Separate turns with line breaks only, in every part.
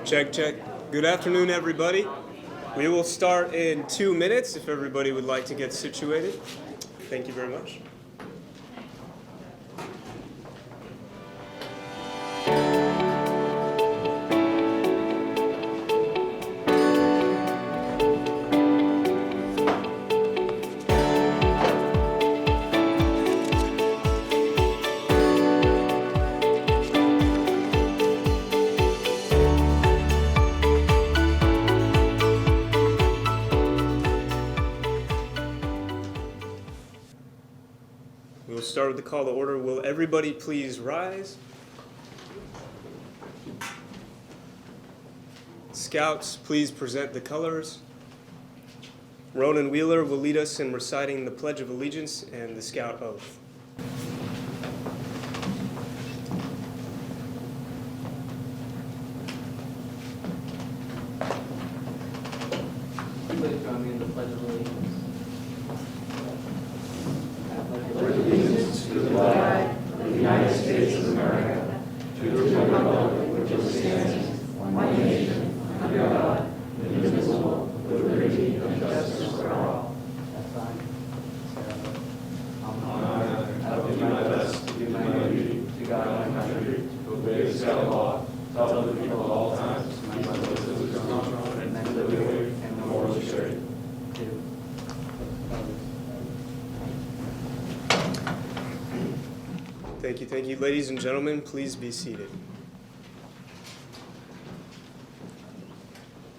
Check, check. Good afternoon, everybody. We will start in 2 minutes if everybody would like to get situated. Thank you very much. We'll start with the call to order. Will everybody please rise? Scouts, please present the colors. Ronan Wheeler will lead us in reciting the Pledge of Allegiance and the Scout Oath.
Please join me in the Pledge of Allegiance.
Allegiance to the flag of the United States of America, to the republic which stands one nation under God, indivisible, with liberty and justice for all. I will do my best to do my duty to God and my country, to obey the Scout law, to tell the people at all times to use my voice as a strong and liberty and morally straight.
Thank you, thank you. Ladies and gentlemen, please be seated.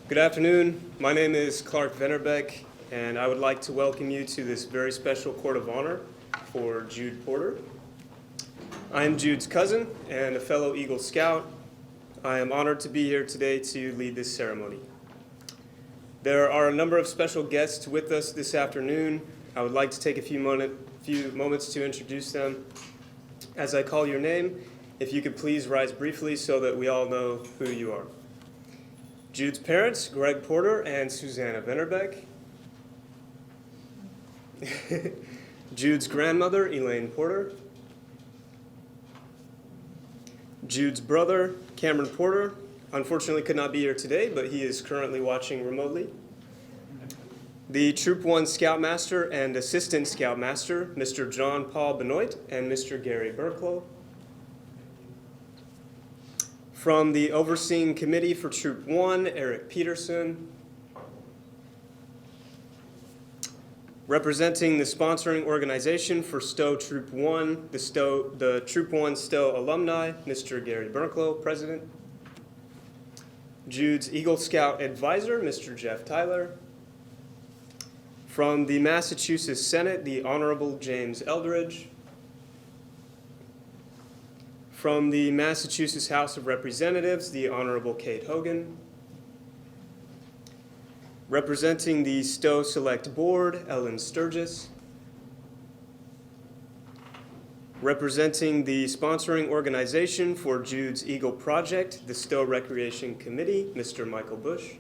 Good afternoon. My name is Clark Vennerbeck, and I would like to welcome you to this very special Court of Honor for Jude Porter. I am Jude's cousin and a fellow Eagle Scout. I am honored to be here today to lead this ceremony. There are a number of special guests with us this afternoon. I would like to take a few moments to introduce them. As I call your name, if you could please rise briefly so that we all know who you are. Jude's parents, Greg Porter and Susanna Vennerbeck. Jude's grandmother, Elaine Porter. Jude's brother, Cameron Porter, unfortunately could not be here today, but he is currently watching remotely. The Troop 1 Scoutmaster and Assistant Scoutmaster, Mr. John Paul Benoit and Mr. Gary Burklow. From the Overseeing Committee for Troop 1, Eric Peterson. Representing the sponsoring organization for Stowe Troop 1, the Troop 1 Stowe alumni, Mr. Gary Burklow, President. Jude's Eagle Scout Advisor, Mr. Jeff Tyler. From the Massachusetts Senate, the Honorable James Eldridge. From the Massachusetts House of Representatives, the Honorable Kate Hogan. Representing the Stowe Select Board, Ellen Sturgis. Representing the sponsoring organization for Jude's Eagle Project, the Stowe Recreation Committee, Mr. Michael Bush.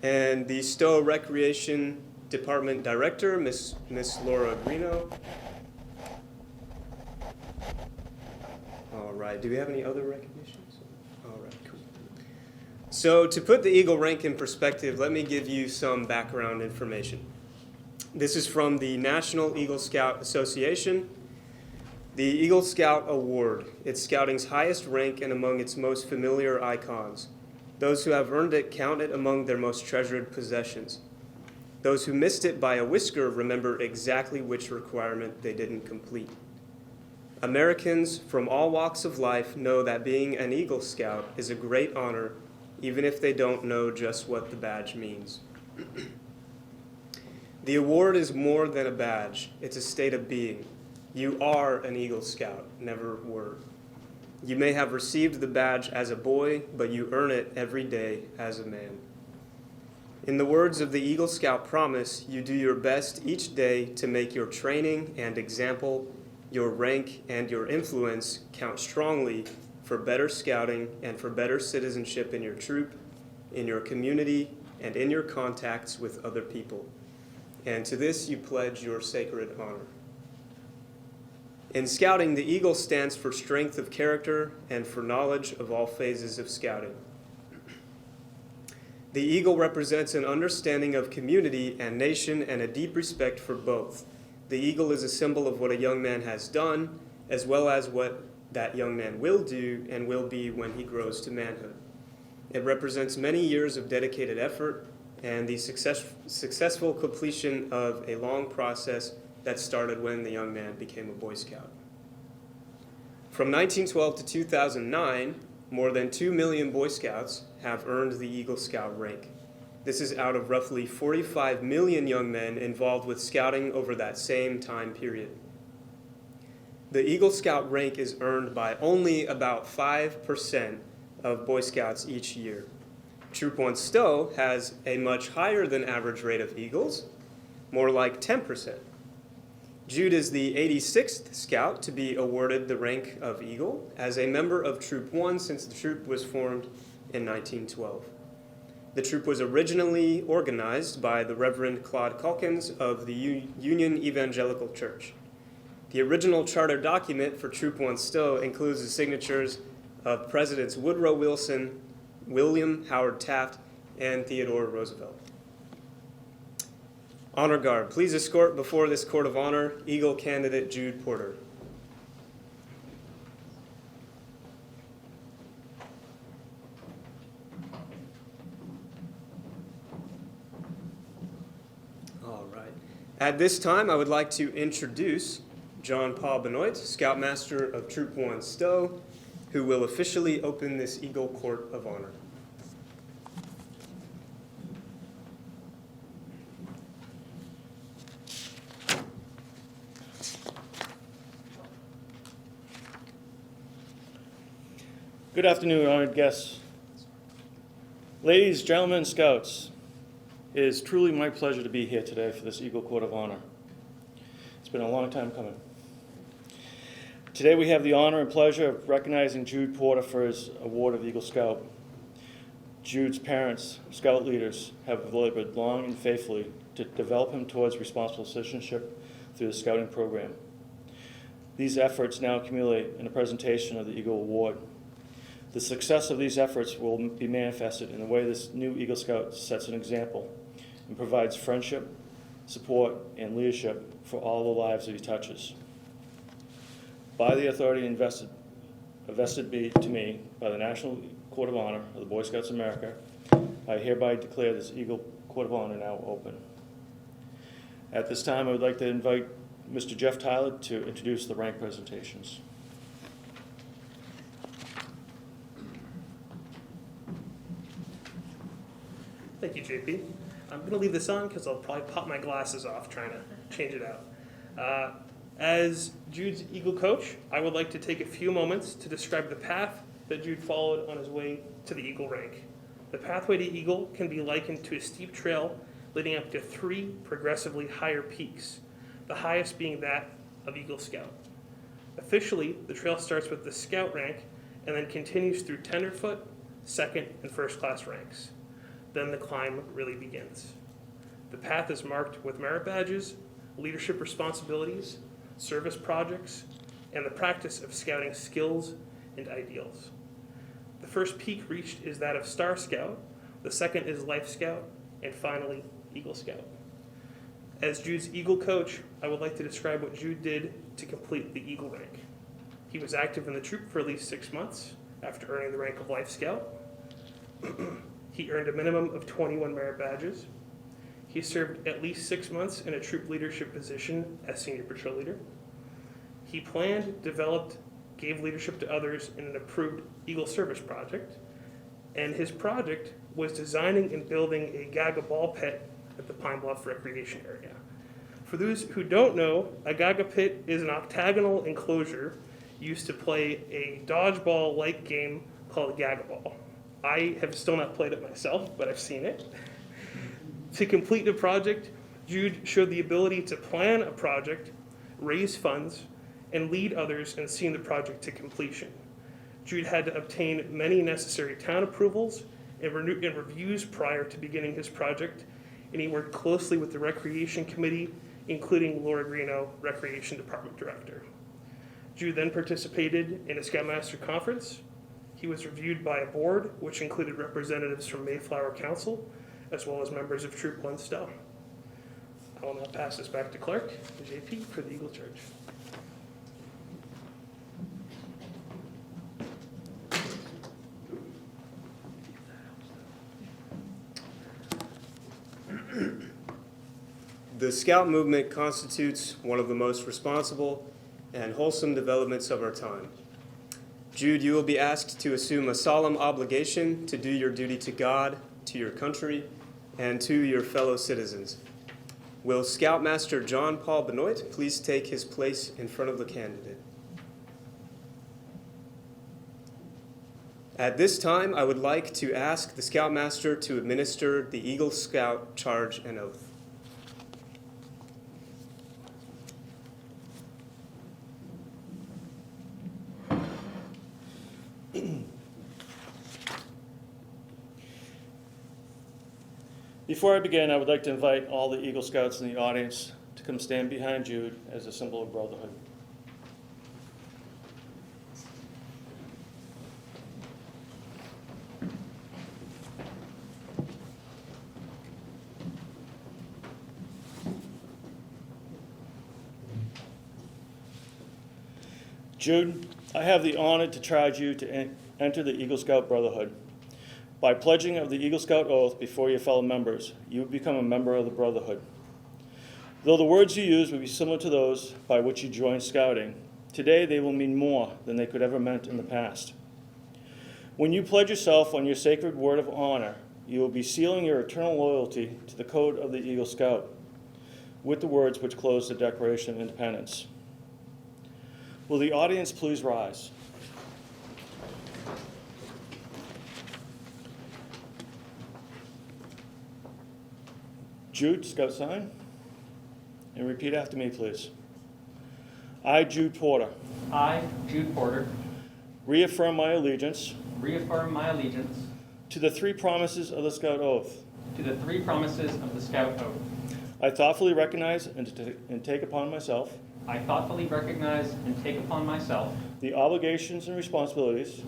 And the Stowe Recreation Department Director, Miss Laura Greeno. All right, do we have any other recognitions? All right, cool. So to put the Eagle rank in perspective, let me give you some background information. This is from the National Eagle Scout Association. The Eagle Scout Award, it's Scouting's highest rank and among its most familiar icons. Those who have earned it count it among their most treasured possessions. Those who missed it by a whisker remember exactly which requirement they didn't complete. Americans from all walks of life know that being an Eagle Scout is a great honor, even if they don't know just what the badge means. The award is more than a badge. It's a state of being. You are an Eagle Scout, never were. You may have received the badge as a boy, but you earn it every day as a man. In the words of the Eagle Scout Promise, you do your best each day to make your training and example, your rank and your influence count strongly for better scouting and for better citizenship in your troop, in your community, and in your contacts with other people. And to this you pledge your sacred honor. In Scouting, the eagle stands for strength of character and for knowledge of all phases of Scouting. The eagle represents an understanding of community and nation and a deep respect for both. The eagle is a symbol of what a young man has done, as well as what that young man will do and will be when he grows to manhood. It represents many years of dedicated effort and the successful completion of a long process that started when the young man became a Boy Scout. From 1912 to 2009, more than 2 million Boy Scouts have earned the Eagle Scout rank. This is out of roughly 45 million young men involved with Scouting over that same time period. The Eagle Scout rank is earned by only about 5% of Boy Scouts each year. Troop 1 Stowe has a much higher than average rate of Eagles, more like 10%. Jude is the 86th Scout to be awarded the rank of Eagle as a member of Troop 1 since the troop was formed in 1912. The troop was originally organized by the Reverend Claude Calkins of the Union Evangelical Church. The original charter document for Troop 1 Stowe includes the signatures of Presidents Woodrow Wilson, William Howard Taft, and Theodore Roosevelt. Honor Guard, please escort before this court of honor Eagle candidate Jude Porter. All right. At this time, I would like to introduce John Paul Benoit, Scoutmaster of Troop 1 Stowe, who will officially open this Eagle Court of Honor.
Good afternoon, honored guests. Ladies, gentlemen, Scouts, it is truly my pleasure to be here today for this Eagle Court of Honor. It's been a long time coming. Today we have the honor and pleasure of recognizing Jude Porter for his award of Eagle Scout. Jude's parents, Scout leaders, have labored long and faithfully to develop him towards responsible citizenship through the Scouting program. These efforts now accumulate in a presentation of the Eagle Award. The success of these efforts will be manifested in the way this new Eagle Scout sets an example and provides friendship, support, and leadership for all the lives that he touches. By the authority invested to me by the National Court of Honor of the Boy Scouts of America, I hereby declare this Eagle Court of Honor now open. At this time, I would like to invite Mr. Jeff Tyler to introduce the rank presentations.
Thank you, JP. I'm going to leave this on because I'll probably pop my glasses off trying to change it out. As Jude's Eagle coach, I would like to take a few moments to describe the path that Jude followed on his way to the Eagle rank. The pathway to Eagle can be likened to a steep trail leading up to 3 progressively higher peaks, the highest being that of Eagle Scout. Officially, the trail starts with the Scout rank and then continues through Tenderfoot, second, and first class ranks. Then the climb really begins. The path is marked with merit badges, leadership responsibilities, service projects, and the practice of scouting skills and ideals. The first peak reached is that of Star Scout, the second is Life Scout, and finally, Eagle Scout. As Jude's Eagle coach, I would like to describe what Jude did to complete the Eagle rank. He was active in the troop for at least 6 months after earning the rank of Life Scout. He earned a minimum of 21 merit badges. He served at least 6 months in a troop leadership position as senior patrol leader. He planned, developed, gave leadership to others in an approved Eagle service project. And his project was designing and building a Geiger ball pit at the Pine Bluff Recreation Area. For those who don't know, a Geiger Pit is an octagonal enclosure used to play a dodgeball-like game called Geiger Ball. I have still not played it myself, but I've seen it. To complete the project, Jude showed the ability to plan a project, raise funds, and lead others in seeing the project to completion. Jude had to obtain many necessary town approvals and reviews prior to beginning his project, and he worked closely with the Recreation Committee, including Laura Greeno, Recreation Department Director. Jude then participated in a Scoutmaster Conference. He was reviewed by a board, which included representatives from Mayflower Council, as well as members of Troop 1 Stowe. I will now pass this back to Clark, JP, for the Eagle Charge.
The Scout movement constitutes one of the most responsible and wholesome developments of our time. Jude, you will be asked to assume a solemn obligation to do your duty to God, to your country, and to your fellow citizens. Will Scoutmaster John Paul Benoit please take his place in front of the candidate? At this time, I would like to ask the Scoutmaster to administer the Eagle Scout charge and oath.
Before I begin, I would like to invite all the Eagle Scouts in the audience to come stand behind Jude as a symbol of brotherhood. Jude, I have the honor to charge you to enter the Eagle Scout Brotherhood. By pledging of the Eagle Scout oath before your fellow members, you become a member of the Brotherhood. Though the words you use will be similar to those by which you joined Scouting, today they will mean more than they could ever meant in the past. When you pledge yourself on your sacred word of honor, you will be sealing your eternal loyalty to the code of the Eagle Scout with the words which close the Declaration of Independence. Will the audience please rise? Jude, Scout sign, and repeat after me, please. I, Jude Porter,
I, Jude Porter,
reaffirm my allegiance
to
the three promises of the Scout Oath.
the three promises of the Scout Oath.
I thoughtfully recognize and take upon myself
I thoughtfully recognize and take upon myself
the obligations and responsibilities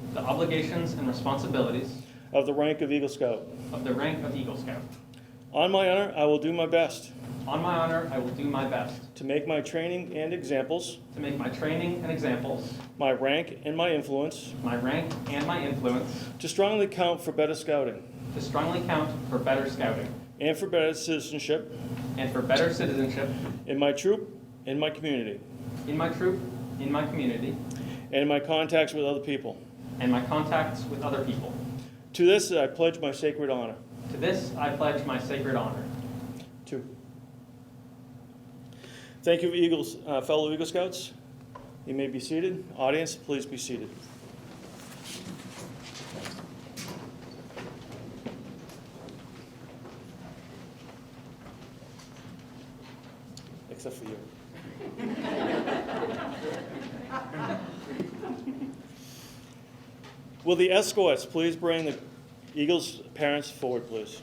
of the rank of Eagle Scout.
of the rank of Eagle Scout.
On my honor, I will do my best
On my honor, I will do my best
to make my training and examples,
to make my training and examples,
my rank and my influence,
my rank and my influence,
to strongly count for better scouting
to strongly count for better scouting
and for better citizenship
and for better citizenship
in my troop, in my community,
in my troop, in my community,
and in my contacts with other people.
and my contacts with other people.
To this, I pledge my sacred honor.
To this, I pledge my sacred honor.
2. Thank you, Eagles, fellow Eagle Scouts. You may be seated. Audience, please be seated. Except for you. Will the escorts please bring the Eagles' parents forward, please?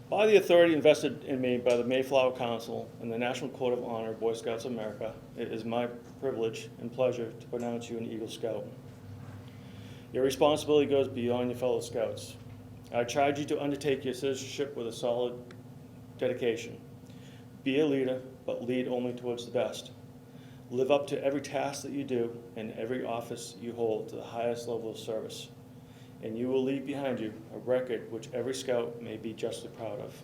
By the authority invested in me by the Mayflower Council and the National Court of Honor of Boy Scouts of America, it is my privilege and pleasure to pronounce you an Eagle Scout. Your responsibility goes beyond your fellow Scouts. I charge you to undertake your citizenship with a solid dedication. Be a leader, but lead only towards the best. Live up to every task that you do and every office you hold to the highest level of service. And you will leave behind you a record which every Scout may be justly proud of.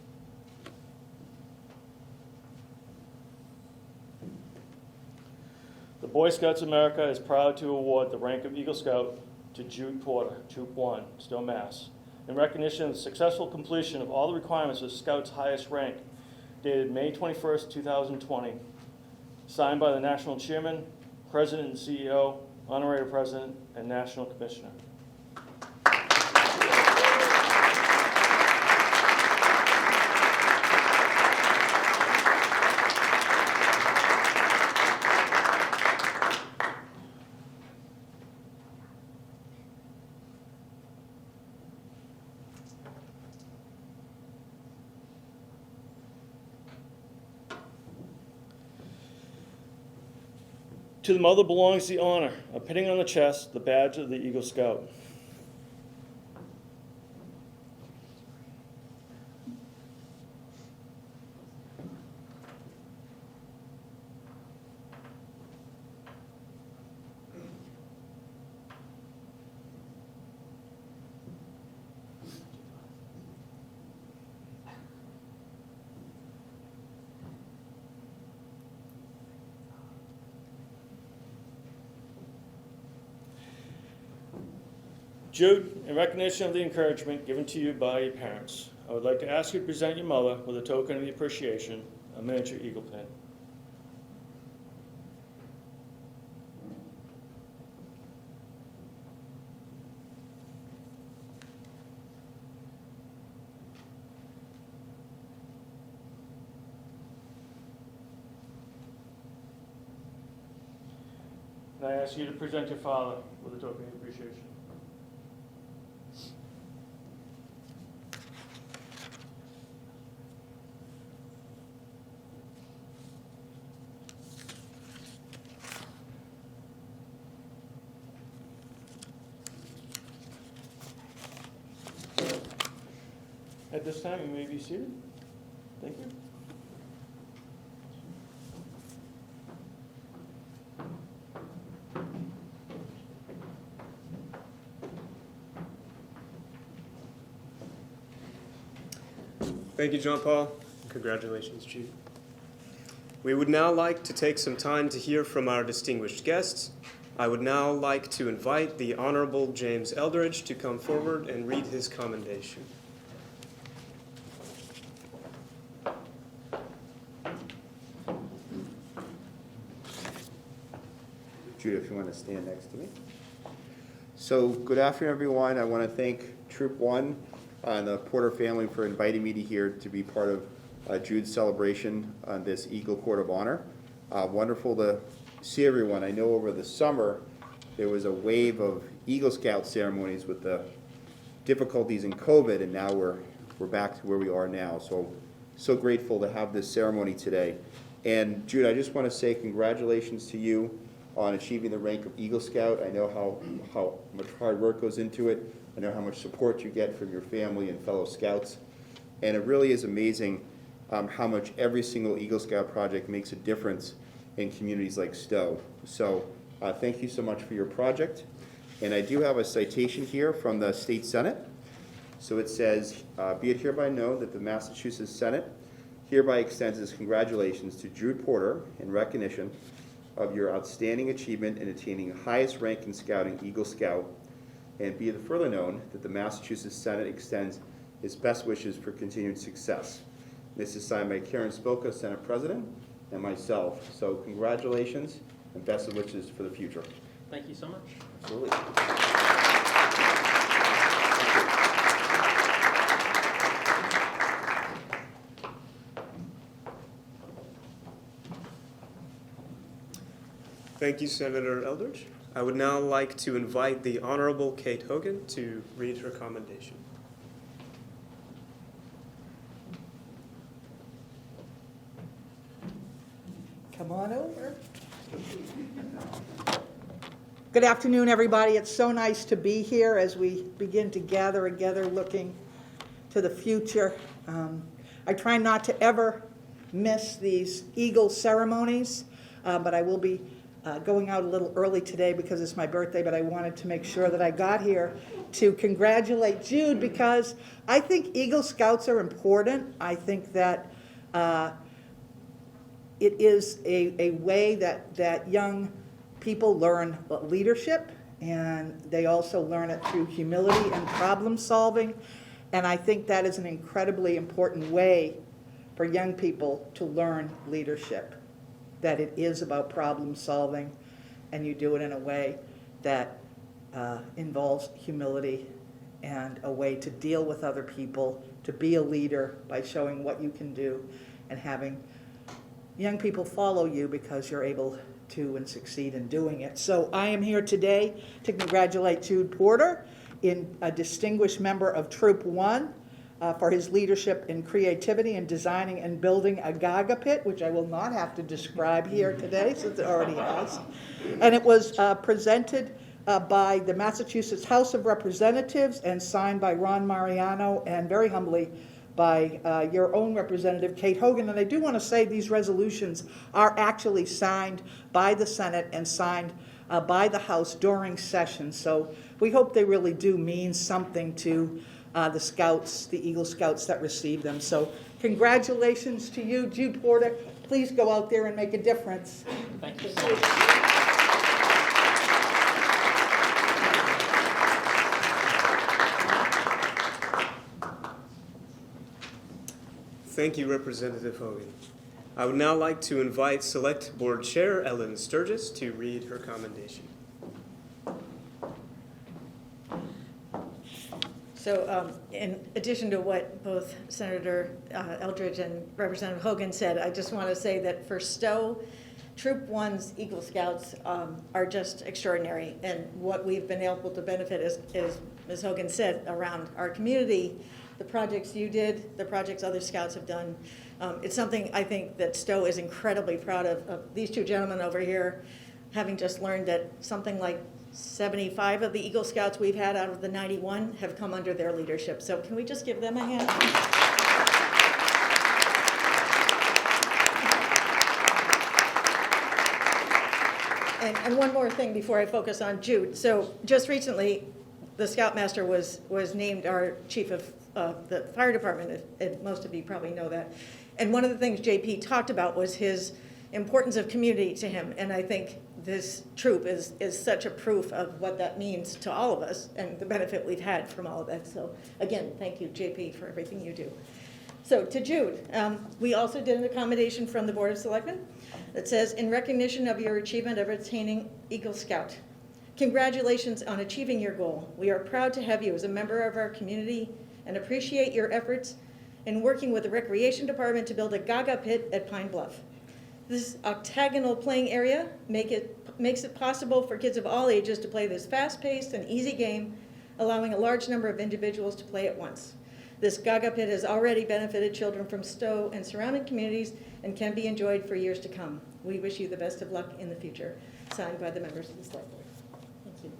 The Boy Scouts of America is proud to award the rank of Eagle Scout to Jude Porter, Troop 1, Stowe, Mass., in recognition of the successful completion of all the requirements of Scout's highest rank, dated May 21st, 2020, signed by the National Chairman, President and CEO, Honorary President, and National Commissioner. To the mother belongs the honor of pinning on the chest the badge of the Eagle Scout. Jude, in recognition of the encouragement given to you by your parents, I would like to ask you to present your mother with a token of the appreciation, a miniature eagle pin. And I ask you to present your father with a token of appreciation. At this time, you may be seated. Thank you.
Thank you, John Paul. Congratulations, Jude. We would now like to take some time to hear from our distinguished guests. I would now like to invite the Honorable James Eldridge to come forward and read his commendation.
Jude, if you want to stand next to me. So, good afternoon, everyone. I want to thank Troop 1 and the Porter family for inviting me to here to be part of Jude's celebration on this Eagle Court of Honor. Wonderful to see everyone. I know over the summer there was a wave of Eagle Scout ceremonies with the difficulties in COVID, and now we're back to where we are now. So grateful to have this ceremony today. And Jude, I just want to say congratulations to you on achieving the rank of Eagle Scout. I know how much hard work goes into it. I know how much support you get from your family and fellow Scouts. And it really is amazing how much every single Eagle Scout project makes a difference in communities like Stowe. So thank you so much for your project. And I do have a citation here from the State Senate. So it says, be it hereby known that the Massachusetts Senate hereby extends its congratulations to Jude Porter in recognition of your outstanding achievement in attaining the highest rank in scouting, Eagle Scout, and be it further known that the Massachusetts Senate extends its best wishes for continued success. This is signed by Karen Spilka, Senate President, and myself. So congratulations and best of wishes for the future.
Thank you so much.
Absolutely.
Thank you, Senator Eldridge. I would now like to invite the Honorable Kate Hogan to read her commendation.
Come on over. Good afternoon, everybody. It's so nice to be here as we begin to gather together looking to the future. I try not to ever miss these Eagle ceremonies, but I will be going out a little early today because it's my birthday, but I wanted to make sure that I got here to congratulate Jude because I think Eagle Scouts are important. I think that it is a way that young people learn leadership, and they also learn it through humility and problem solving. And I think that is an incredibly important way for young people to learn leadership, that it is about problem solving, and you do it in a way that involves humility and a way to deal with other people, to be a leader by showing what you can do and having young people follow you because you're able to and succeed in doing it. So I am here today to congratulate Jude Porter, a distinguished member of Troop 1. for his leadership and creativity in designing and building a Geiger Pit, which I will not have to describe here today since it already has. And it was presented by the Massachusetts House of Representatives and signed by Ron Mariano, and very humbly by your own representative, Kate Hogan. And I do want to say these resolutions are actually signed by the Senate and signed by the House during session. So we hope they really do mean something to the Scouts, the Eagle Scouts that receive them. So congratulations to you, Jude Porter. Please go out there and make a difference.
Thank you.
Thank you, Representative Hogan. I would now like to invite Select Board Chair Ellen Sturgis to read her commendation.
So in addition to what both Senator Eldridge and Representative Hogan said, I just want to say that for Stowe, Troop 1's Eagle Scouts are just extraordinary. And what we've been able to benefit is Ms. Hogan said, around our community, the projects you did, the projects other Scouts have done. It's something I think that Stowe is incredibly proud of. These two gentlemen over here, having just learned that something like 75 of the Eagle Scouts we've had out of the 91 have come under their leadership. So can we just give them a hand? And one more thing before I focus on Jude. So just recently, the Scoutmaster was named our chief of the fire department, if most of you probably know that. And one of the things JP talked about was his importance of community to him. And I think this troop is such a proof of what that means to all of us and the benefit we've had from all of that. So again, thank you, JP, for everything you do. So to Jude, we also did an accommodation from the Board of Selectmen that says, in recognition of your achievement of attaining Eagle Scout, congratulations on achieving your goal. We are proud to have you as a member of our community and appreciate your efforts in working with the Recreation Department to build a Geiger Pit at Pine Bluff. This octagonal playing area makes it possible for kids of all ages to play this fast-paced and easy game, allowing a large number of individuals to play at once. This Geiger Pit has already benefited children from Stowe and surrounding communities and can be enjoyed for years to come. We wish you the best of luck in the future. Signed by the members of the Select Board. Thank you.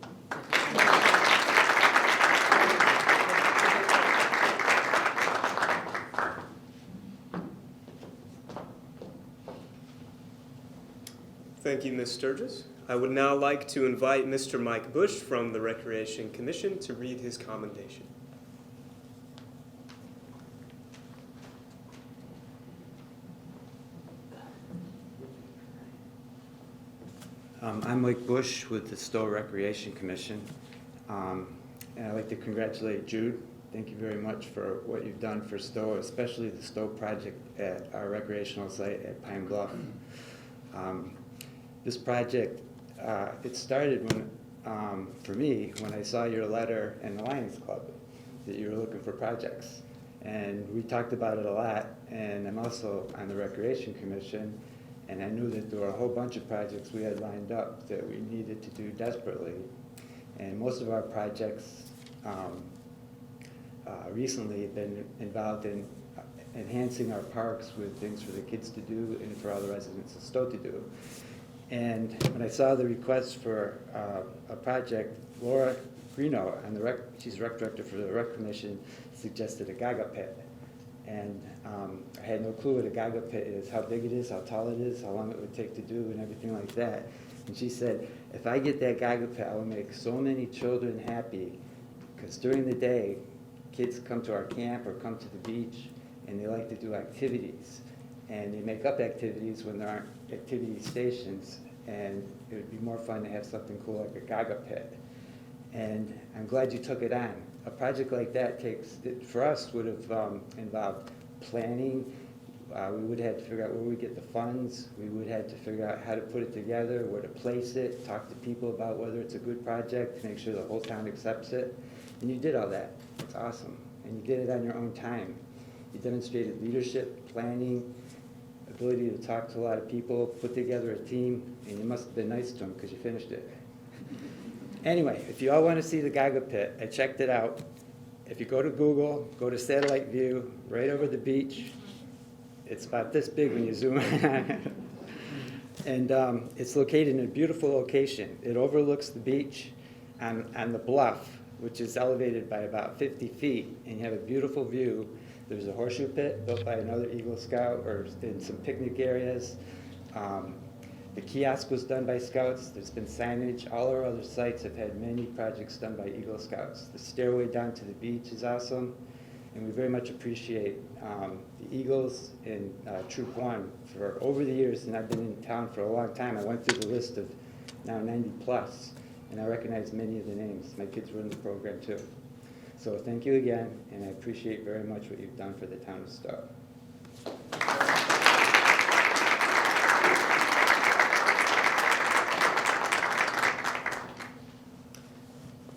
Thank you, Ms. Sturgis. I would now like to invite Mr. Mike Bush from the Recreation Commission to read his commendation.
I'm Mike Bush with the Stowe Recreation Commission, and I'd like to congratulate Jude. Thank you very much for what you've done for Stowe, especially the Stowe project at our recreational site at Pine Bluff. This project, it started when, for me, when I saw your letter in the Lions Club that you were looking for projects. And we talked about it a lot, and I'm also on the Recreation Commission, and I knew that there were a whole bunch of projects we had lined up that we needed to do desperately. And most of our projects recently have been involved in enhancing our parks with things for the kids to do and for all the residents of Stowe to do. And when I saw the request for a project, Laura Greeno, she's rec director for the Rec Commission, suggested a Geiger Pit. And I had no clue what a Geiger Pit is, how big it is, how tall it is, how long it would take to do, and everything like that. And she said, if I get that Geiger Pit, I will make so many children happy, because during the day, kids come to our camp or come to the beach, and they like to do activities. And they make up activities when there aren't activity stations, and it would be more fun to have something cool like a Geiger Pit. And I'm glad you took it on. A project like that for us, would have involved planning. We would have to figure out where we get the funds. We would have to figure out how to put it together, where to place it, talk to people about whether it's a good project, make sure the whole town accepts it. And you did all that. It's awesome. And you did it on your own time. You demonstrated leadership, planning, ability to talk to a lot of people, put together a team, and you must have been nice to them because you finished it. Anyway, if you all want to see the Geiger Pit, I checked it out, If you go to Google, go to satellite view, right over the beach. It's about this big when you zoom in. And it's located in a beautiful location. It overlooks the beach and the bluff, which is elevated by about 50 feet, and you have a beautiful view. There's a horseshoe pit built by another Eagle Scout, or in some picnic areas. The kiosk was done by Scouts. There's been signage. All our other sites have had many projects done by Eagle Scouts. The stairway down to the beach is awesome, and we very much appreciate the Eagles and Troop 1 for over the years, and I've been in town for a long time. I went through the list of now 90 plus, and I recognize many of the names. My kids were in the program too. So thank you again, and I appreciate very much what you've done for the town of Stowe.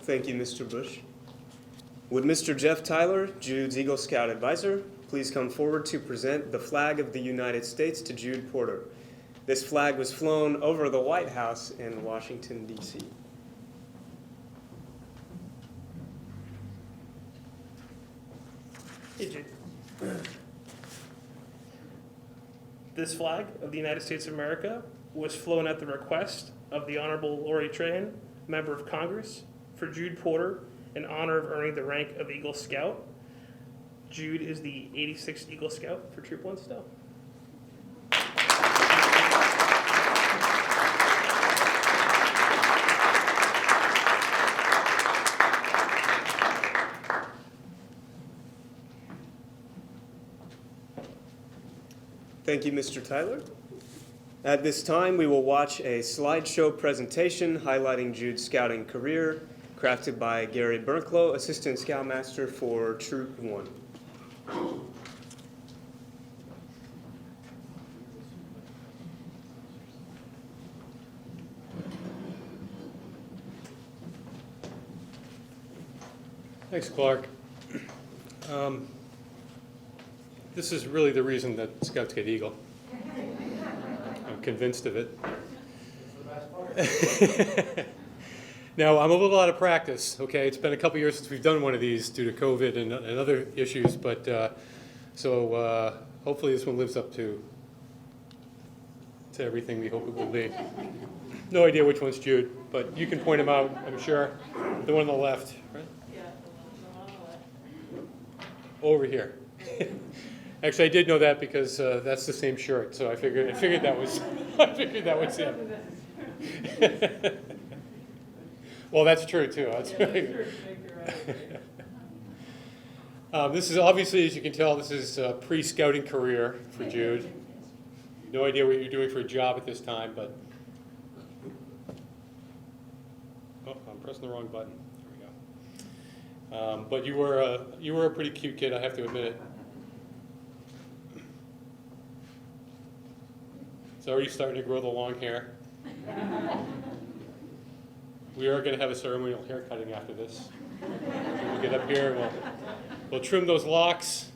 Thank you, Mr. Bush. Would Mr. Jeff Tyler, Jude's Eagle Scout advisor, please come forward to present the flag of the United States to Jude Porter. This flag was flown over the White House in Washington, D.C.
Hey, Jude. This flag of the United States of America was flown at the request of the Honorable Lori Trahan, Member of Congress, for Jude Porter in honor of earning the rank of Eagle Scout. Jude is the 86th Eagle Scout for Troop 1 Stowe.
Thank you, Mr. Tyler. At this time, we will watch a slideshow presentation highlighting Jude's scouting career, crafted by Gary Berklow, Assistant Scoutmaster for Troop 1.
Thanks, Clark. This is really the reason that Scouts get Eagle. I'm convinced of it. Now, I'm a little out of practice, okay? It's been a couple years since we've done one of these due to COVID and other issues, but hopefully this one lives up to everything we hope it will be. No idea which one's Jude, but you can point him out, I'm sure. The one on the left, right?
Yeah, the one on the left.
Over here. Actually, I did know that because that's the same shirt, so I figured that was him. Well, that's true too. That's right. This is obviously, as you can tell, this is a pre-scouting career for Jude. No idea what you're doing for a job at this time, but I'm pressing the wrong button. There we go. But you were a pretty cute kid, I have to admit it. It's already starting to grow the long hair. We are going to have a ceremonial hair cutting after this. We'll get up here, we'll trim those locks.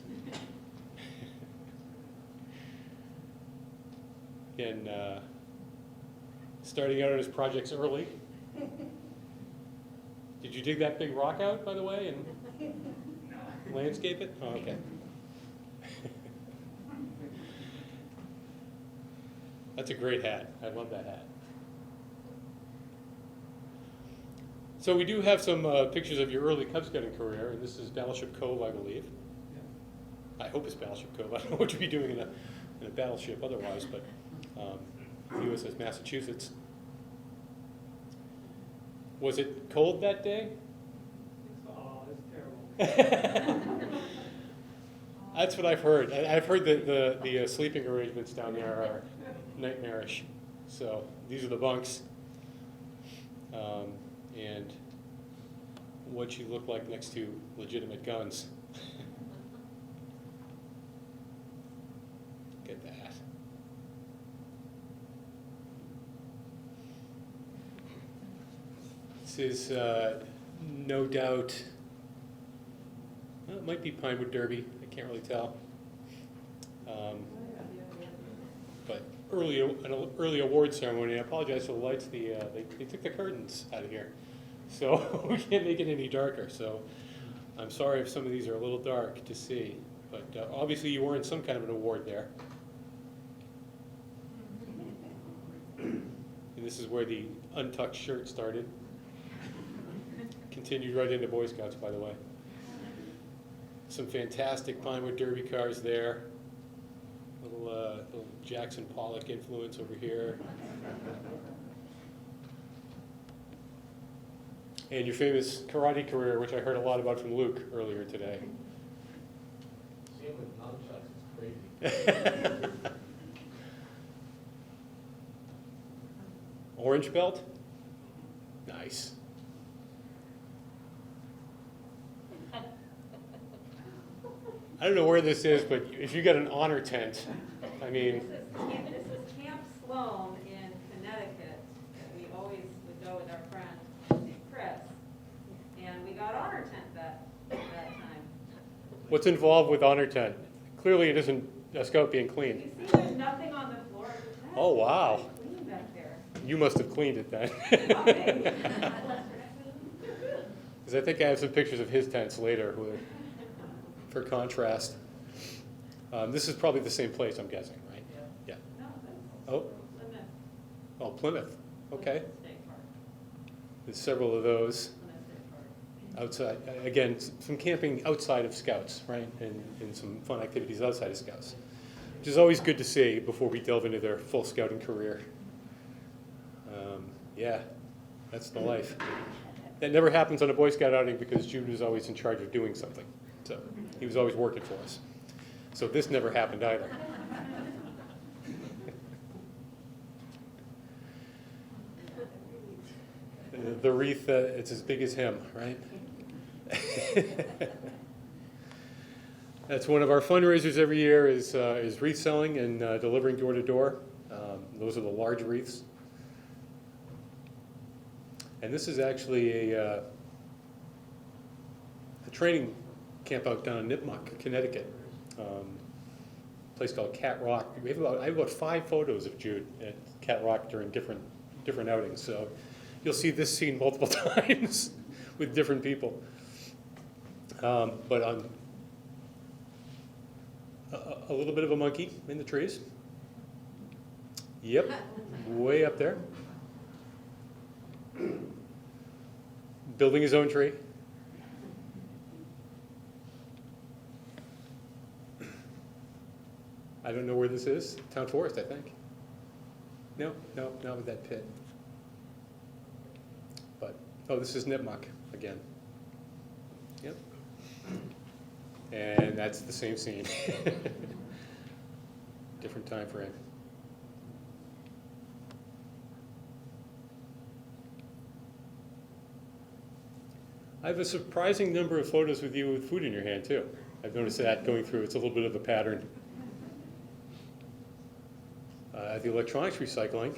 And starting out on his projects early. Did you dig that big rock out, by the way, and landscape it? Oh, okay. That's a great hat. I love that hat. So we do have some pictures of your early Cub Scouting career, and this is Battleship Cove, I believe. Yeah. I hope it's Battleship Cove. I don't know what you'd be doing in a battleship otherwise, but USS Massachusetts. Was it cold that day?
Oh, it's terrible.
That's what I've heard. I've heard that the sleeping arrangements down there are nightmarish. So these are the bunks. And what you look like next to legitimate guns. Get that. This is no doubt, well, it might be Pinewood Derby, I can't really tell. But an early award ceremony. I apologize for the lights. They took the curtains out of here, so we can't make it any darker. So I'm sorry if some of these are a little dark to see, but obviously you earned some kind of an award there. And this is where the untucked shirt started. Continued right into Boy Scouts, by the way. Some fantastic Pinewood Derby cars there. Little Jackson Pollock influence over here. And your famous karate career, which I heard a lot about from Luke earlier today.
Same with nunchucks, it's crazy.
Orange belt? Nice. I don't know where this is, but if you got an honor tent, I mean,
This is Camp Sloan in Connecticut. We always would go with our friend Chris, and we got honor tent that time.
what's involved with honor tent? Clearly it isn't a scout being cleaned.
You see, there's nothing on the floor of the tent.
Oh, wow.
It's clean back there.
You must have cleaned it then.
Okay.
Because I think I have some pictures of his tents later for contrast. This is probably the same place, I'm guessing, right? Yeah.
No, that's
Oh,
Plymouth
oh, Plymouth. Okay.
State Park.
There's several of those
Plymouth State Park.
outside. Again, some camping outside of Scouts, right? And some fun activities outside of Scouts, which is always good to see before we delve into their full scouting career. Yeah, that's the life. That never happens on a Boy Scout outing because Jude was always in charge of doing something. So he was always working for us. So this never happened either. The wreath, it's as big as him, right? That's one of our fundraisers every year is wreath selling and delivering door to door. Those are the large wreaths. And this is actually a training camp out down in Nipmuc, Connecticut. A place called Cat Rock. I have about 5 photos of Jude at Cat Rock during different outings. So you'll see this scene multiple times with different people. But I'm a little bit of a monkey in the trees. Yep, way up there. Building his own tree. I don't know where this is. Town Forest, I think. No, not with that pit. But, oh, this is Nipmuc again. Yep. And that's the same scene. Different time frame. I have a surprising number of photos with you with food in your hand, too. I've noticed that going through. It's a little bit of a pattern. The electronics recycling.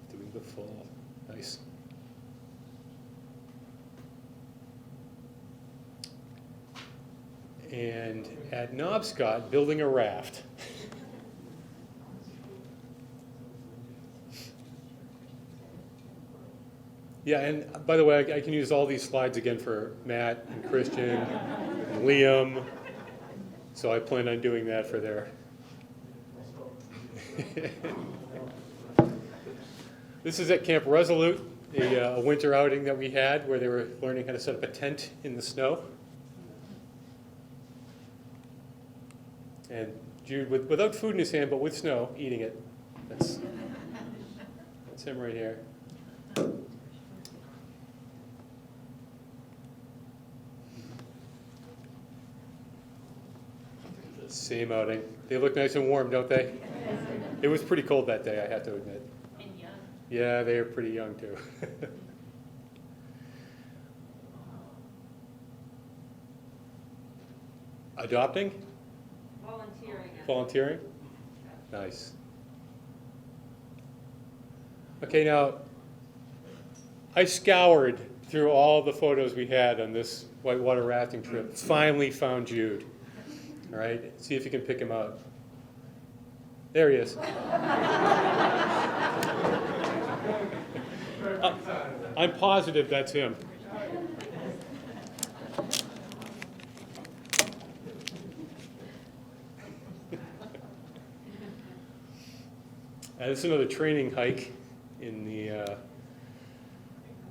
Doing the full. Nice. And at Knobscot, building a raft. Yeah, and by the way, I can use all these slides again for Matt and Christian and Liam. So I plan on doing that for their. This is at Camp Resolute, a winter outing that we had where they were learning how to set up a tent in the snow. And Jude, without food in his hand, but with snow, eating it. That's him right here. Same outing. They look nice and warm, don't they? It was pretty cold that day, I have to admit.
And young.
Yeah, they are pretty young, too. Adopting?
Volunteering.
Volunteering? Nice. Okay, now, I scoured through all the photos we had on this whitewater rafting trip. Finally found Jude. All right, see if you can pick him out. There he is. I'm positive that's him. This is another training hike in the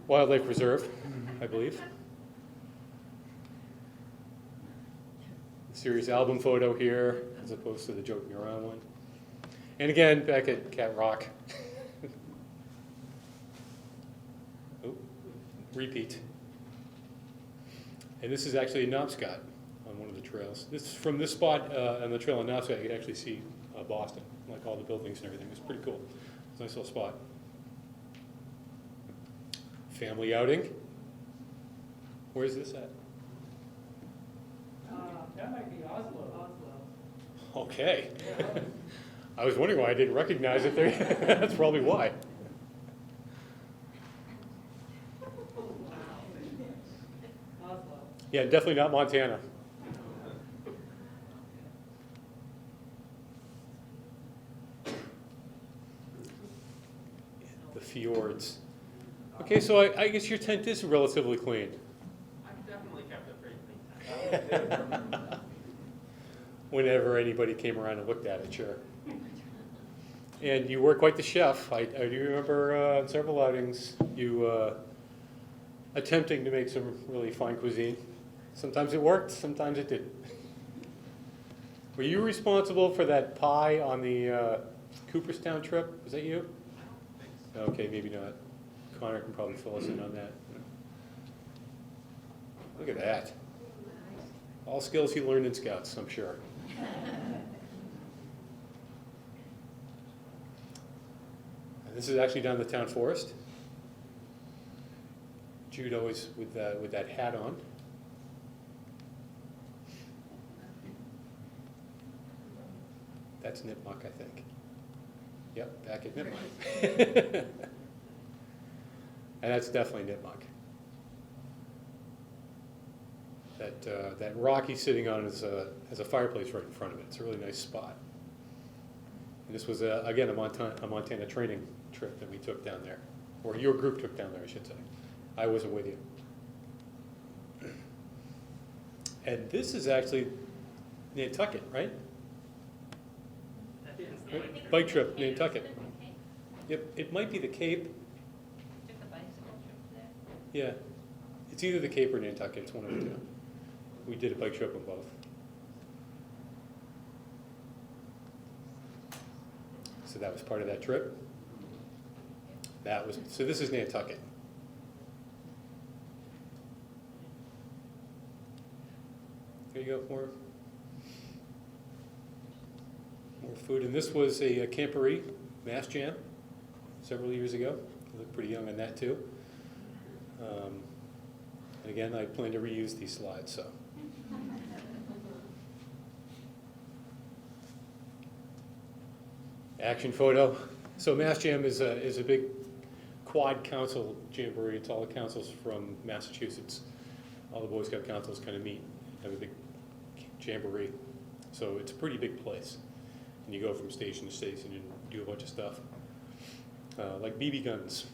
Wildlife Reserve, I believe. Serious album photo here, as opposed to the joking around one. And again, back at Cat Rock. Oh, repeat. And this is actually a Knobscot on one of the trails. This from this spot on the trail in Knobscot, you can actually see Boston, like all the buildings and everything. It's pretty cool. It's a nice little spot. Family outing. Where's this at?
That might be Oslo.
Okay. I was wondering why I didn't recognize it there. That's probably why.
Oslo.
Yeah, definitely not Montana. The fjords. Okay, so I guess your tent is relatively clean.
I've definitely kept it pretty clean.
Whenever anybody came around and looked at it, sure. And you were quite the chef. I do remember on several outings you attempting to make some really fine cuisine. Sometimes it worked, sometimes it didn't. Were you responsible for that pie on the Cooperstown trip? Was that you? Okay, maybe not. Connor can probably fill us in on that. Look at that. All skills he learned in Scouts, I'm sure. And this is actually down the town forest. Jude always with that hat on. That's Nipmuc, I think. Yep, back at Nipmuc. And that's definitely Nipmuc. That rock he's sitting on has a fireplace right in front of it. It's a really nice spot. And this was, again, a Montana training trip that we took down there. Or your group took down there, I should say. I wasn't with you. And this is actually Nantucket, right? Bike trip, Nantucket. Yep, it might be the Cape. Yeah, it's either the Cape or Nantucket. It's one of the two. We did a bike trip on both. So that was part of that trip. So this is Nantucket. There you go, more food. And this was a camporee mass jam several years ago. I look pretty young on that too. And again, I plan to reuse these slides, so. Action photo. So Mass Jam is a big quad council jamboree. It's all the councils from Massachusetts. All the Boy Scout councils kind of meet, have a big jamboree. So it's a pretty big place. And you go from station to station and do a bunch of stuff. Like BB guns.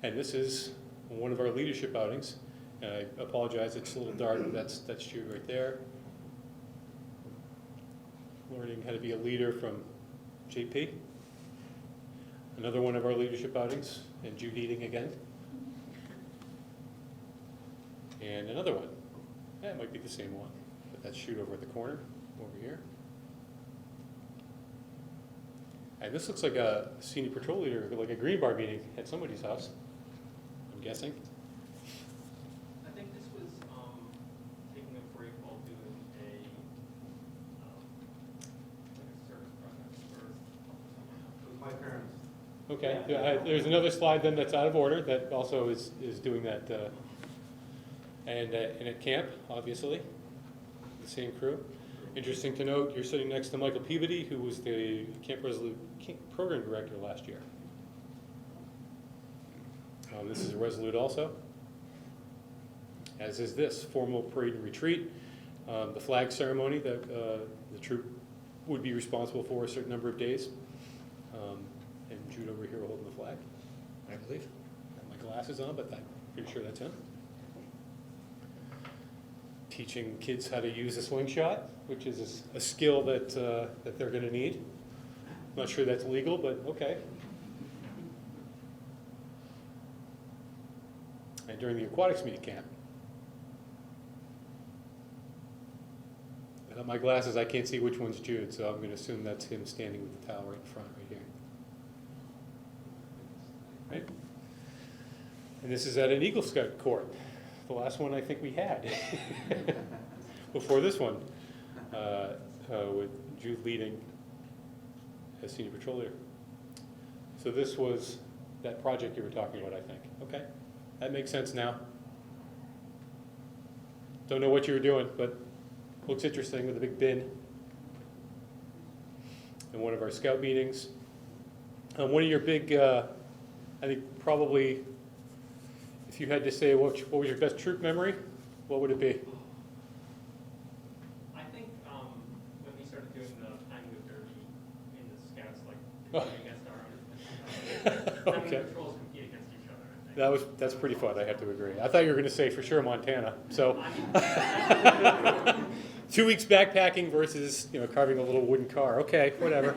And this is one of our leadership outings. And I apologize, it's a little dark, but that's you right there. Learning how to be a leader from JP. Another one of our leadership outings, and Jude eating again. And another one. That might be the same one, but that's Jude over at the corner, over here. And this looks like a senior patrol leader, like a green bar meeting at somebody's house, I'm guessing.
I think this was taking a break while doing a service project with my parents.
Okay, there's another slide then that's out of order that also is doing that, and at camp, obviously, the same crew. Interesting to note, you're sitting next to Michael Peabody, who was the Camp Resolute program director last year. This is a Resolute also, as is this, formal parade and retreat. The flag ceremony that the troop would be responsible for a certain number of days. And Jude over here holding the flag, I believe. I have my glasses on, but I'm pretty sure that's him. Teaching kids how to use a slingshot, which is a skill that they're going to need. I'm not sure that's legal, but okay. And during the aquatics meet camp. Without my glasses, I can't see which one's Jude, so I'm going to assume that's him standing with the towel right in front, right here. Right? And this is at an Eagle Scout court, the last one I think we had before this one, with Jude leading as senior patrol leader. So this was that project you were talking about, I think. Okay, that makes sense now. Don't know what you were doing, but looks interesting with a big bin. And one of our scout meetings. One of your big, I think probably, if you had to say what was your best troop memory, what would it be?
I think when we started doing the timing of derby in the scouts, like competing against our own
Okay.
patrols compete against each other. I think.
That's pretty fun, I have to agree. I thought you were going to say for sure Montana. So 2 weeks backpacking versus carving a little wooden car. Okay, whatever.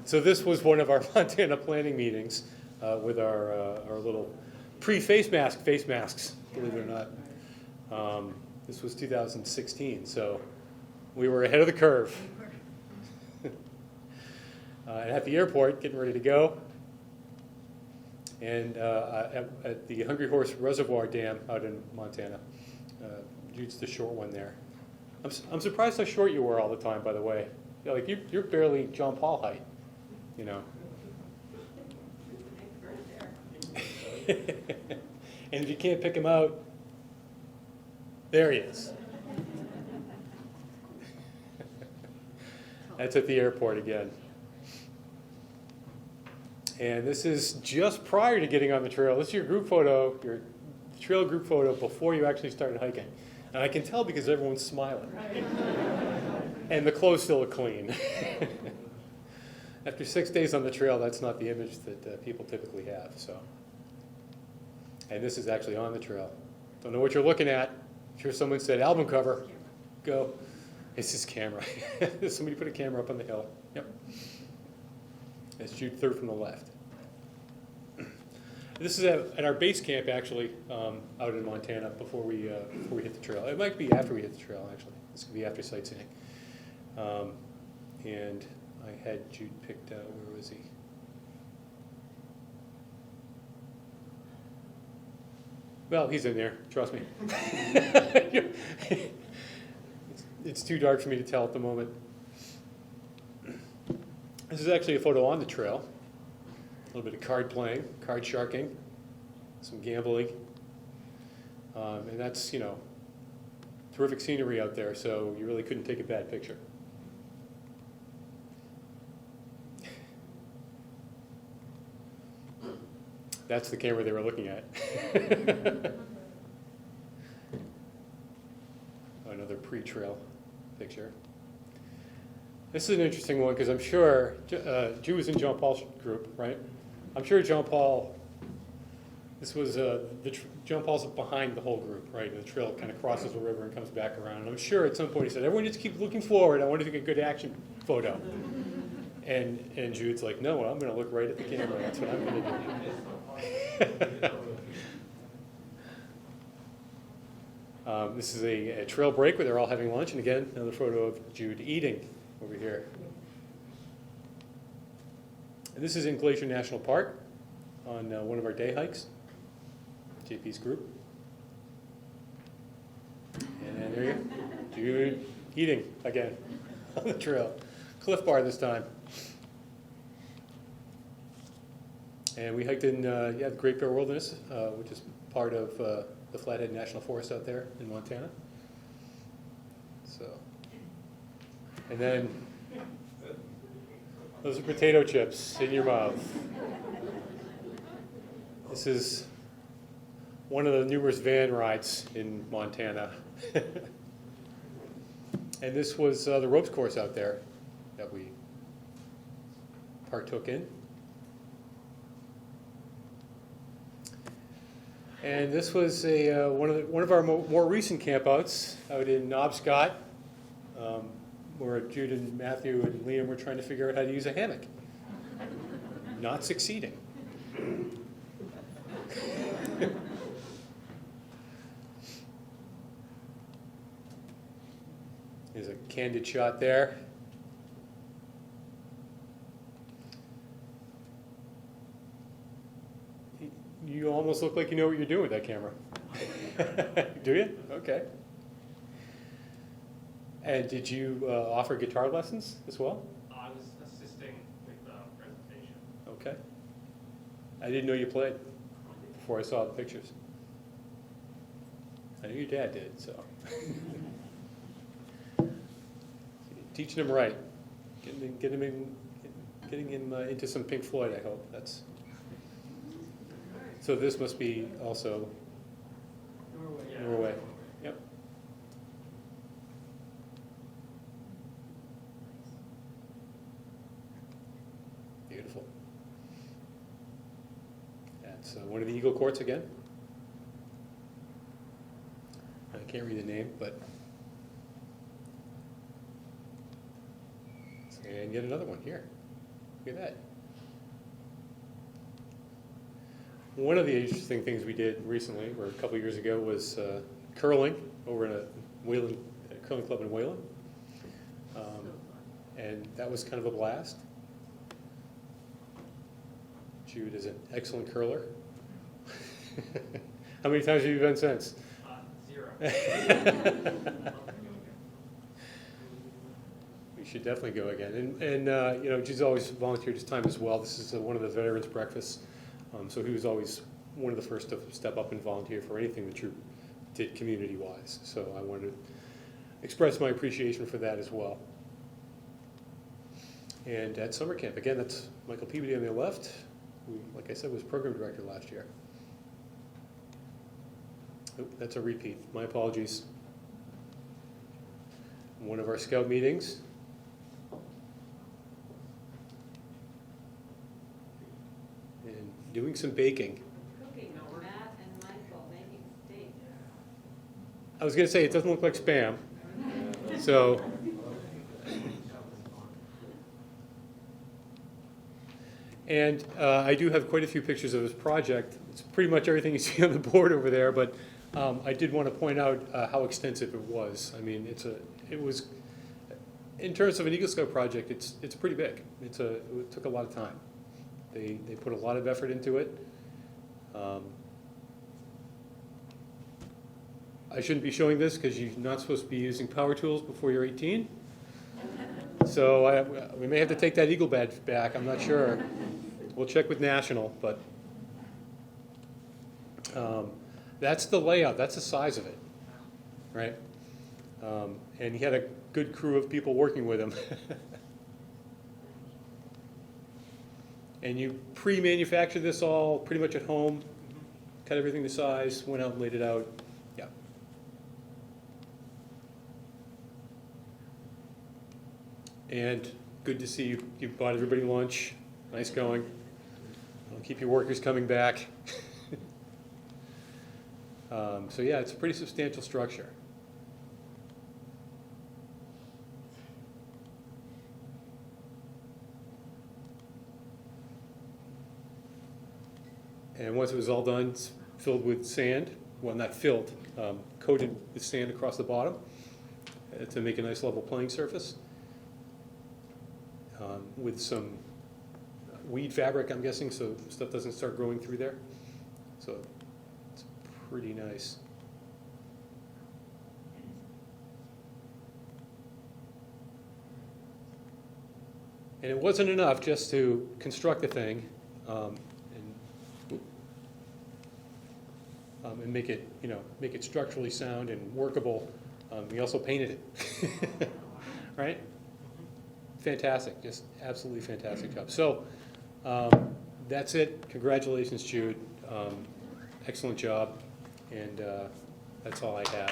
So this was one of our Montana planning meetings with our little pre-face masks, believe it or not. This was 2016, so we were ahead of the curve. And at the airport, getting ready to go. And at the Hungry Horse Reservoir Dam out in Montana. Jude's the short one there. I'm surprised how short you were all the time, by the way. Yeah, like you're barely John Paul height, And if you can't pick him out, there he is. That's at the airport again. And this is just prior to getting on the trail. This is your group photo, your trail group photo before you actually started hiking. And I can tell because everyone's smiling. And the clothes still look clean. After 6 days on the trail, that's not the image that people typically have. So, and this is actually on the trail. Don't know what you're looking at. I'm sure someone said album cover. Go. It's his camera. Somebody put a camera up on the hill. Yep. That's Jude third from the left. This is at our base camp, actually, out in Montana before we hit the trail. It might be after we hit the trail, actually. This could be after sightseeing. And I had Jude picked out. Where was he? Well, he's in there. Trust me. It's too dark for me to tell at the moment. This is actually a photo on the trail. A little bit of card playing, card sharking, some gambling. And that's, terrific scenery out there, so you really couldn't take a bad picture. That's the camera they were looking at. Another pre-trail picture. This is an interesting one because I'm sure Jude was in John Paul's group, right? I'm sure John Paul. This was John Paul's behind the whole group, right? And the trail kind of crosses the river and comes back around. And I'm sure at some point he said, "Everyone just keep looking forward. I want to take a good action photo." And Jude's like, "No, I'm going to look right at the camera. That's what I'm going to do." This is a trail break where they're all having lunch, and again, another photo of Jude eating over here. And this is in Glacier National Park on one of our day hikes, JP's group. And there you go, Jude eating again on the trail. Cliff Bar this time. And we hiked in the Great Bear Wilderness, which is part of the Flathead National Forest out there in Montana. So, and then those are potato chips in your mouth. This is one of the numerous van rides in Montana. And this was the ropes course out there that we partook in. And this was one of our more recent campouts out in Knobscott, where Jude and Matthew and Liam were trying to figure out how to use a hammock. Not succeeding. There's a candid shot there. You almost look like you know what you're doing with that camera. Do you? Okay. And did you offer guitar lessons as well?
I was assisting with the presentation.
Okay. I didn't know you played before I saw the pictures. I knew your dad did, so. Teaching him right. Getting him into some Pink Floyd, I hope. So this must be also Norway. Yep. Beautiful. That's one of the Eagle Courts again. I can't read the name, but. And yet another one here. Look at that. One of the interesting things we did recently, or a couple of years ago, was curling over in a curling club in Wayland. And that was kind of a blast. Jude is an excellent curler. How many times have you been since?
0.
We should definitely go again. And you know, Jude's always volunteered his time as well. This is one of the veterans' breakfasts. So he was always one of the first to step up and volunteer for anything the troop did community-wise. So I wanted to express my appreciation for that as well. And at summer camp, again, that's Michael Peabody on the left, who, like I said, was program director last year. Oh, that's a repeat. My apologies. One of our scout meetings. And doing some baking.
Cooking, Matt and Michael making steak.
I was going to say, it doesn't look like Spam. So, and I do have quite a few pictures of this project. It's pretty much everything you see on the board over there, but I did want to point out how extensive it was. I mean, it was, in terms of an Eagle Scout project, it's pretty big. It took a lot of time. They put a lot of effort into it. I shouldn't be showing this because you're not supposed to be using power tools before you're 18. So we may have to take that Eagle badge back. I'm not sure. We'll check with National, but that's the layout. That's the size of it, right? And he had a good crew of people working with him. And you pre-manufactured this all pretty much at home, cut everything to size, went out and laid it out. Yeah. And good to see you bought everybody lunch. Nice going. Keep your workers coming back. So yeah, it's a pretty substantial structure. And once it was all done, it's filled with sand. Well, not filled, coated with sand across the bottom to make a nice level playing surface. With some weed fabric, I'm guessing, so stuff doesn't start growing through there. So it's pretty nice. And it wasn't enough just to construct the thing and make it, make it structurally sound and workable. We also painted it, right? Fantastic, just absolutely fantastic job. So that's it. Congratulations, Jude. Excellent job, and that's all I have.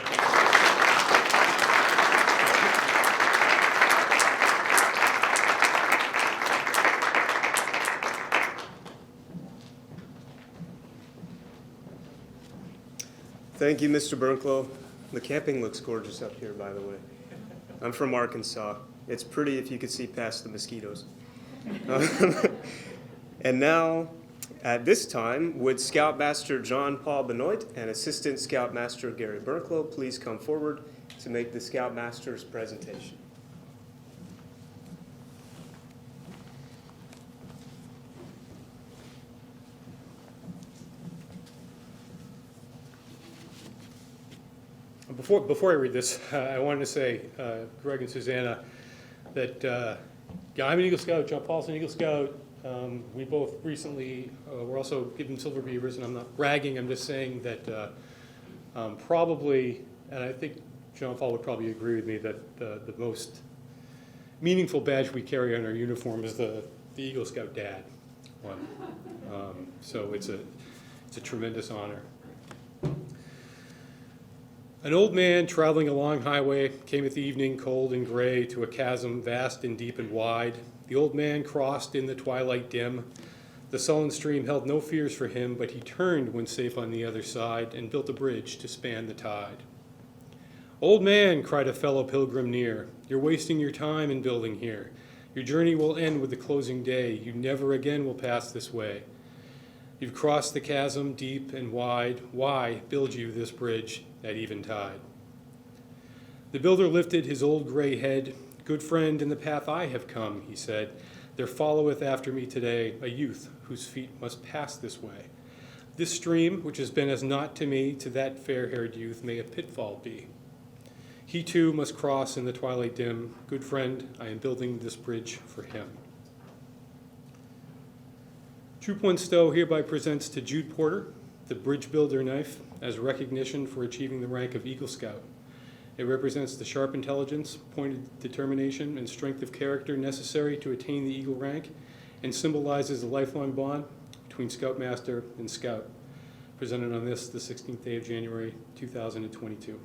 Thank you, Mr. Bernklow. The camping looks gorgeous up here, by the way. I'm from Arkansas. It's pretty if you could see past the mosquitoes. And now, at this time, would Scoutmaster John Paul Benoit and Assistant Scoutmaster Gary Bernklow please come forward to make the Scoutmaster's presentation.
Before I read this, I wanted to say, Greg and Susanna, that I'm an Eagle Scout, John Paul's an Eagle Scout. We both recently were also given Silver Beavers, and I'm not bragging, I'm just saying that probably, and I think John Paul would probably agree with me, that the most meaningful badge we carry on our uniform is the Eagle Scout Dad one. So it's a tremendous honor. An old man traveling a long highway came at the evening, cold and gray, to a chasm vast and deep and wide. The old man crossed in the twilight dim. The sullen stream held no fears for him, but he turned when safe on the other side and built a bridge to span the tide. Old man, cried a fellow pilgrim near, you're wasting your time in building here. Your journey will end with the closing day. You never again will pass this way. You've crossed the chasm deep and wide. Why build you this bridge at eventide? The builder lifted his old gray head. Good friend, in the path I have come, he said, there followeth after me today a youth whose feet must pass this way. This stream, which has been as naught to me, to that fair-haired youth may a pitfall be. He too must cross in the twilight dim. Good friend, I am building this bridge for him. Troop 1 Stowe hereby presents to Jude Porter the Bridge Builder Knife as recognition for achieving the rank of Eagle Scout. It represents the sharp intelligence, pointed determination, and strength of character necessary to attain the Eagle rank, and symbolizes the lifelong bond between Scoutmaster and Scout. Presented on this, the 16th day of January, 2022.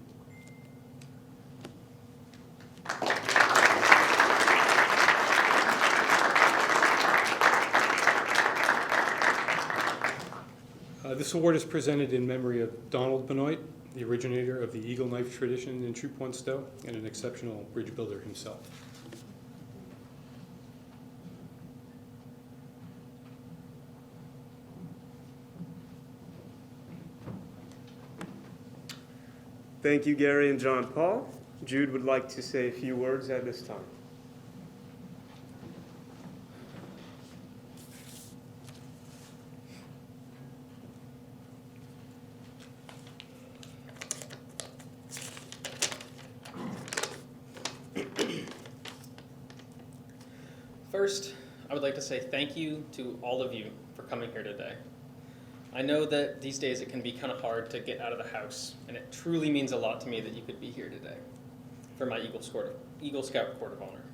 This award is presented in memory of Donald Benoit, the originator of the Eagle Knife tradition in Troop 1 Stowe, and an exceptional bridge builder himself.
Thank you, Gary and John Paul. Jude would like to say a few words at this time.
First, I would like to say thank you to all of you for coming here today. I know that these days it can be kind of hard to get out of the house, and it truly means a lot to me that you could be here today for my Eagle Scout Court of Honor.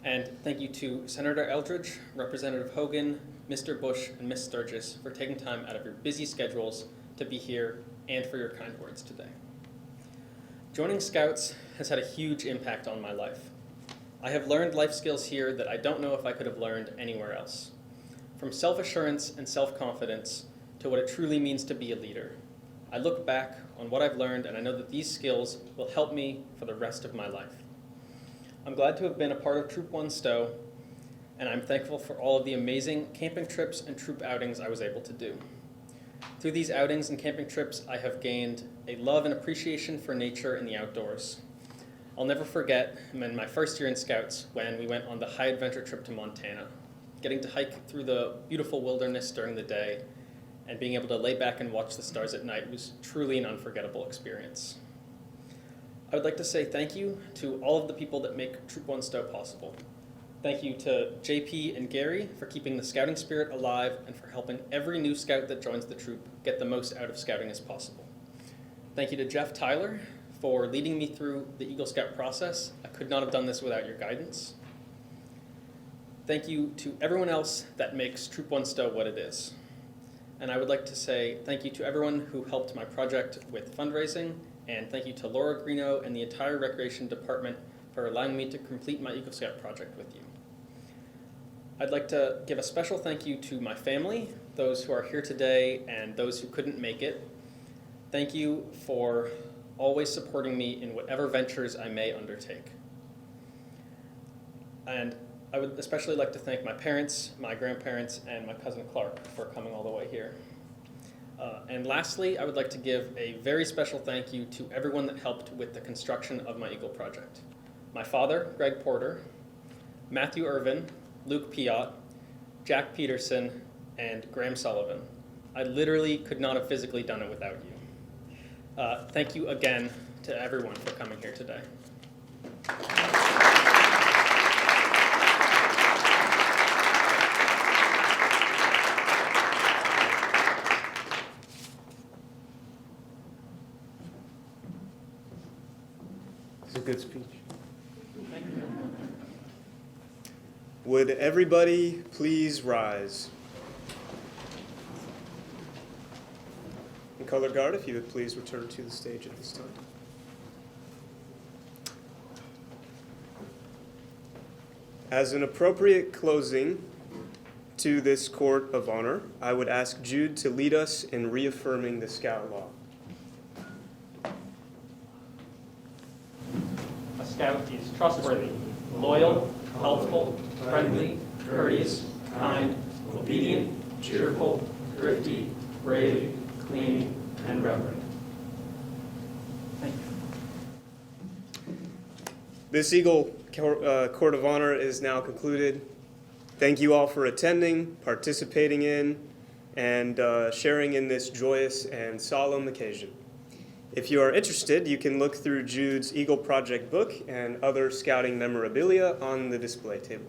And thank you to Senator Eldridge, Representative Hogan, Mr. Bush, and Ms. Sturgis for taking time out of your busy schedules to be here and for your kind words today. Joining Scouts has had a huge impact on my life. I have learned life skills here that I don't know if I could have learned anywhere else. From self-assurance and self-confidence to what it truly means to be a leader. I look back on what I've learned and I know that these skills will help me for the rest of my life. I'm glad to have been a part of Troop 1 Stowe, and I'm thankful for all of the amazing camping trips and troop outings I was able to do. Through these outings and camping trips, I have gained a love and appreciation for nature and the outdoors. I'll never forget in my first year in Scouts when we went on the high adventure trip to Montana. Getting to hike through the beautiful wilderness during the day and being able to lay back and watch the stars at night was truly an unforgettable experience. I would like to say thank you to all of the people that make Troop 1 Stowe possible. Thank you to JP and Gary for keeping the scouting spirit alive and for helping every new scout that joins the troop get the most out of scouting as possible. Thank you to Jeff Tyler for leading me through the Eagle Scout process. I could not have done this without your guidance. Thank you to everyone else that makes Troop 1 Stowe what it is. And I would like to say thank you to everyone who helped my project with fundraising, and thank you to Laura Greeno and the entire Recreation Department for allowing me to complete my Eagle Scout project with you. I'd like to give a special thank you to my family, those who are here today and those who couldn't make it. Thank you for always supporting me in whatever ventures I may undertake. And I would especially like to thank my parents, my grandparents, and my cousin Clark for coming all the way here. And lastly, I would like to give a very special thank you to everyone that helped with the construction of my Eagle project. My father, Greg Porter, Matthew Irvin, Luke Piot, Jack Peterson, and Graham Sullivan. I literally could not have physically done it without you. Thank you again to everyone for coming here today.
It's a good speech. Would everybody please rise? And color guard, if you would please return to the stage at this time. As an appropriate closing to this court of honor, I would ask Jude to lead us in reaffirming the Scout Law.
A scout is trustworthy, loyal, helpful, friendly, courteous, kind, obedient, cheerful, thrifty, brave, clean, and reverent. Thank you.
This Eagle Court of Honor is now concluded. Thank you all for attending, participating in, and sharing in this joyous and solemn occasion. If you are interested, you can look through Jude's Eagle Project book and other scouting memorabilia on the display table.